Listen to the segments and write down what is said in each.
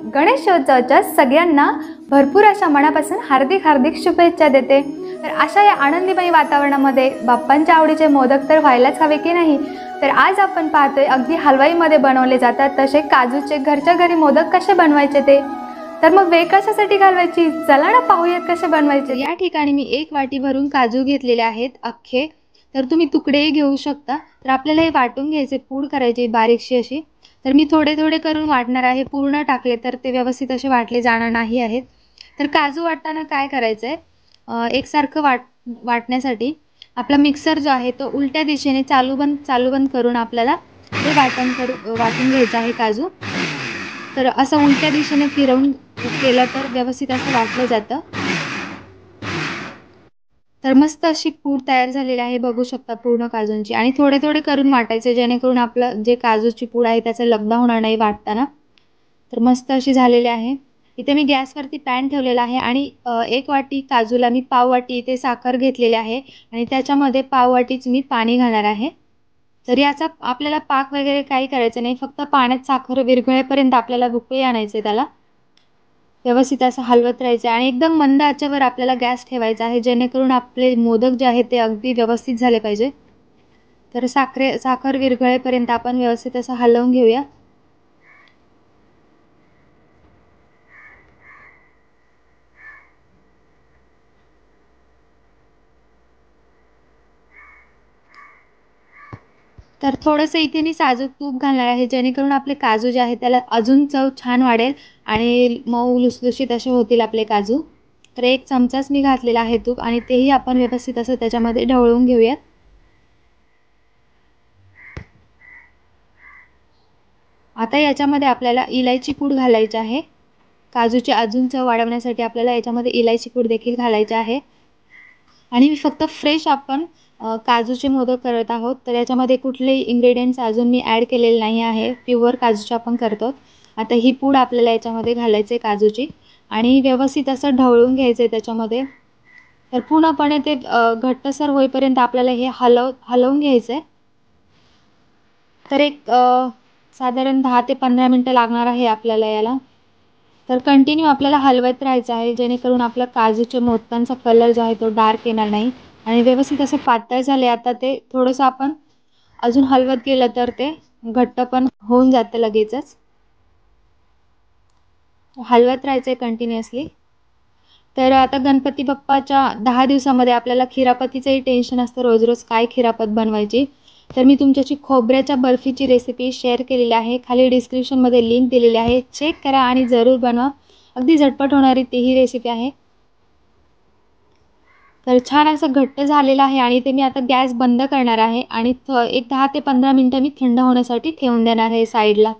गणेशोत्सवाच्या सगळ्यांना भरपूर अशा मनापासून हार्दिक हार्दिक शुभेच्छा देते। तर अशा या आनंदीमय वातावरणामध्ये बाप्पांच्या आवडीचे मोदक तर व्हायलाच हवे की नाही। तर आज आपण पाहतोय अगदी हलवाईमध्ये बनवले जातात तसे काजूचे घरच्या घरी मोदक कसे बनवायचे ते। तर मग वेळ कशासाठी घालवायची, चला ना पाहूयात कसे बनवायचे। या ठिकाणी मी 1 वाटी भरून काजू घेतलेले आहेत अख्खे। तर तुम्ही तुकडेही घेऊ शकता। तर आपल्याला हे वाटून घ्यायचे, पूड करायची बारीकशी अशी। तर मी थोडे थोडे करून वाटणार आहे, पूर्ण टाकले तर ते व्यवस्थित असे वाटले जाणार नाही आहेत। तर काजू वाटताना काय करायचं आहे, एकसारखं वाटण्यासाठी आपला मिक्सर जो आहे तो उलट्या दिशेने चालू बंद करून आपल्याला ते वाटून घ्यायचं आहे काजू। तर असं उलट्या दिशेने फिरवून केलं तर व्यवस्थित असं वाटलं जातं। तर मस्त अशी पूड तयार झालेली आहे, बघू शकता पूर्ण काजूंची। आणि थोडे थोडे करून वाटायचे जेणेकरून आपलं जे काजूची पूड आहे त्याचा लगदा होणार नाही वाटताना। तर मस्त अशी झालेली आहे। इथे मी गॅसवरती पॅन ठेवलेला आहे आणि 1 वाटी काजूला मी पाव वाटी इथे साखर घेतलेली आहे आणि त्याच्यामध्ये पाव वाटीच मी पाणी घालणार आहे। तर याचा आपल्याला पाक वगैरे काही करायचं नाही, फक्त पाण्यात साखर विरघळेपर्यंत आपल्याला उकळी आणायचे, त्याला व्यवस्थित असं हलवत राहायचं आणि एकदम मंद आचेवर आपल्याला गॅस ठेवायचा आहे जेणेकरून आपले मोदक जे आहेत ते अगदी व्यवस्थित झाले पाहिजे। तर साखर विरघळेपर्यंत आपण व्यवस्थित असं हलवून घेऊया। तर थोडंसं इथे मी साजूक तूप घालणार आहे जेणेकरून आपले काजू जे आहेत त्याला अजून चव छान वाढेल आणि मऊ लुसलुशीत असे होतील आपले काजू। तर 1 चमचाच मी घातलेला आहे तूप आणि तेही आपण व्यवस्थित असं त्याच्यामध्ये ढवळून घेऊयात। आता याच्यामध्ये आपल्याला इलायची पूड घालायची आहे। काजूची अजून चव वाढवण्यासाठी आपल्याला याच्यामध्ये इलायची पूड देखील घालायची आहे। आणि मी फक्त फ्रेश आपण काजूचे मोदक करत आहोत, तर याच्यामध्ये कुठलेही इन्ग्रेडियंट्स अजून मी ॲड केलेले नाही आहे, प्युअर काजूचे आपण करतो। आता ही पूड आपल्याला याच्यामध्ये घालायची आहे काजूची आणि व्यवस्थित असं ढवळून घ्यायचं आहे त्याच्यामध्ये। तर पूर्णपणे ते घट्टसर होईपर्यंत आपल्याला हे हलवून घ्यायचं आहे। तर एक साधारण 10 ते 15 मिनटं लागणार आहे आपल्याला याला। तर कंटिन्यू आपल्याला हलवत राहायचं आहे जेणेकरून आपला काजूच्या मोदकांचा कलर जो आहे तो डार्क येणार नाही आणि व्यवस्थित असं पातळ झाले। आता ते थोडंसं आपण अजून हलवत गेलं तर ते घट्ट पण होऊन जातं लगेचच। हलवत राहायचं आहे कंटिन्युअसली। तर आता गणपती बाप्पाच्या 10 दिवसामध्ये आपल्याला खिरापतीचंही टेन्शन असतं, रोज रोज काय खिरापत बनवायची। तर मी तुमच्याशी खोबऱ्याच्या बर्फीची रेसिपी शेअर केलेली आहे, खाली डिस्क्रिप्शनमध्ये लिंक दिलेली आहे, चेक करा आणि जरूर बनवा। अगदी झटपट होणारी तीही रेसिपी आहे। तर छान असं घट्ट झालेलं आहे आणि ते मी आता गॅस बंद करणार आहे आणि एक 10 ते 15 मिनटं मी थंड होण्यासाठी ठेवून देणार आहे साईडला।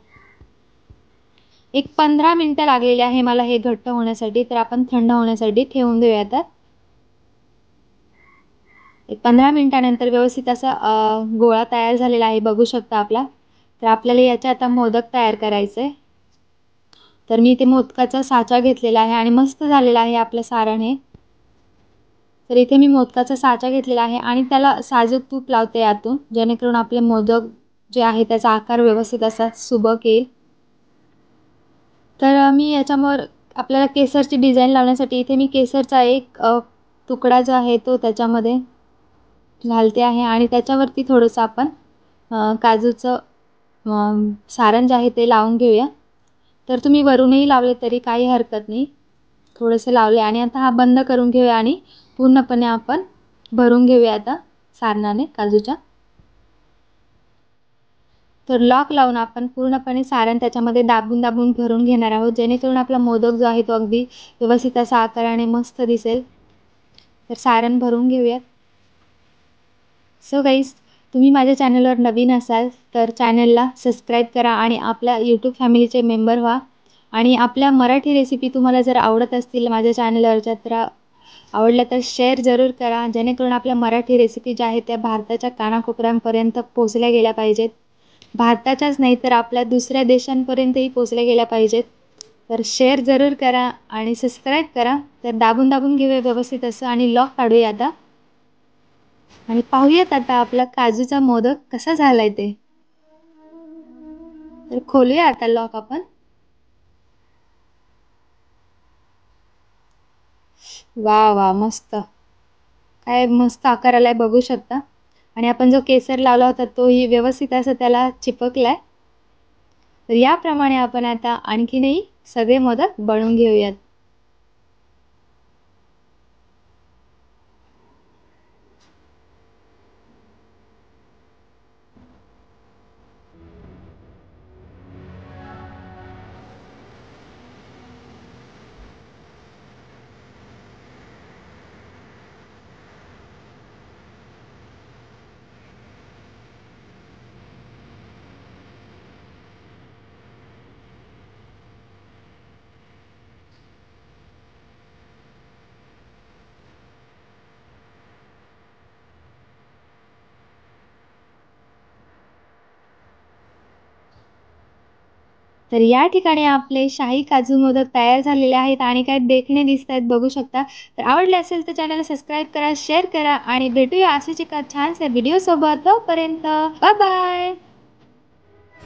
एक 15 मिनटं लागलेली आहे मला हे घट्ट होण्यासाठी, तर आपण थंड होण्यासाठी ठेवून देऊया आता। एक 15 मिनिटानंतर व्यवस्थित असा गोळा तयार झालेला आहे, बघू शकता आपला। तर आपल्याला याचे आता मोदक तयार करायचे। तर मी इथे मोदकाचा साचा घेतलेला आहे आणि मस्त झालेला आहे आपलं सारण हे। तर इथे मी मोदकाचा साचा घेतलेला आहे आणि त्याला साजूक तूप लावते आतून जेणेकरून आपले मोदक जे आहे त्याचा आकार व्यवस्थित असा सुबक येईल। तर मी याच्यावर आपल्याला केसरची डिझाईन लावण्यासाठी इथे मी केसरचा एक तुकडा जो आहे तो त्याच्यामध्ये घालते आहे आणि त्याच्यावरती थोडंसं आपण काजूचं सारण जे आहे ते लावून घेऊया। तर तुम्ही वरूनही लावले तरी काही हरकत नाही, थोडेसे लावले आणि आता हा बंद करून घेऊया आणि पूर्णपणे आपण भरून घेऊया आता सारणाने काजूच्या। तर लॉक लावून आपण पूर्णपणे सारण त्याच्यामध्ये दाबून दाबून भरून घेणार आहोत जेणेकरून आपला मोदक जो आहे तो अगदी व्यवस्थित असा आकाराने मस्त दिसेल। तर सारण भरून घेऊयात। सो गाईज, तुम्ही माझ्या चॅनलवर नवीन असाल तर चॅनलला सबस्क्राईब करा आणि आपल्या यूट्यूब फॅमिलीचे मेंबर व्हा। आणि आपल्या मराठी रेसिपी तुम्हाला जर आवडत असतील माझ्या चॅनलवरच्या तर आवडल्या तर शेअर जरूर करा जेणेकरून आपल्या मराठी रेसिपी ज्या आहेत त्या भारताच्या कानाकोपऱ्यांपर्यंत पोहोचल्या गेल्या पाहिजेत। भारताच्याच नाही तर आपल्या दुसऱ्या देशांपर्यंतही पोहोचल्या गेल्या पाहिजेत। तर शेअर जरूर करा आणि सबस्क्राईब करा। तर दाबून दाबून घेऊया व्यवस्थित असं आणि लॉक काढूया आता आणि पाहूयात आता आपला काजूचा मोदक कसा झालाय ते। तर खोलूया आता लॉक आपण। वा वा, मस्त. काय मस्त आकार आलाय बघू शकता. आणि आपण जो केसर लावला होता तोही व्यवस्थित असं त्याला चिपकलाय. तर याप्रमाणे आपण आता आणखीनही सगळे मोदक बनवून घेऊयात. तर या ठिकाणी आपले शाही काजू मोदक तयार झालेले आहेत आणि काय देखणे दिसत आहेत बघू शकता. तर आवडले असेल तर चॅनलला सबस्क्राईब करा, शेअर करा आणि भेटूया असेच एका छानशा व्हिडिओ सोबत. तोपर्यंत बाय बाय.